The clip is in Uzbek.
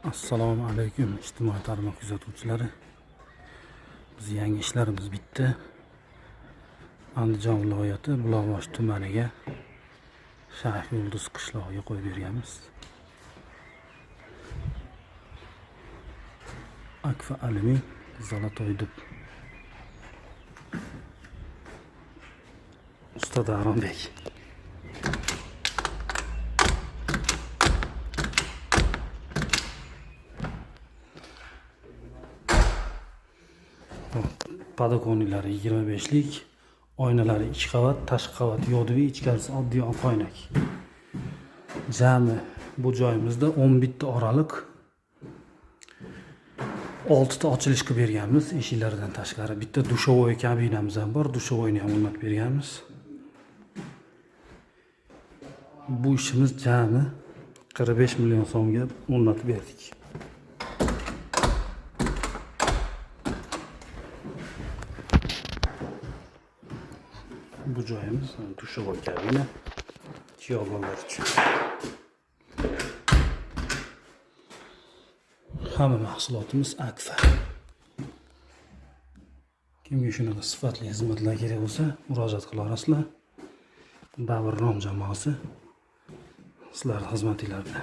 Assalomu alaykum ijtimoiy tarmoq kuzatuvchilari. Biz yangi ishlarimiz bitdi. Andijon viloyati Buloqboshi tumaniga Shayx Yulduz qishlog'iga qo'yib berganmiz. Akfa Alumin Zolotoy dub. Usta Davronbek. Padokonilari 25lik, oynalari 2 qavat, tashqi qavat yo'divi, ichkarisi oddiy oq oynak. Jami bu joyimizda 11 ta oraliq 6 ta ochilish qilib berganmiz. Eshiklaridan tashqari bitta dushovoy kabinamiz ham bor, dushovoyni ham o'rnatib berganmiz. Bu ishimiz jami 45 million so'mga o'rnatib berdik. Bu joyimiz dushovoy kabina tuyoqlar uchun. Hamma mahsulotimiz Akfa. Kimga shunaqa sifatli xizmatlar kerak bo'lsa, murojaat qila olasizlar. Davr Rom jamoasi sizlar xizmatinglarda.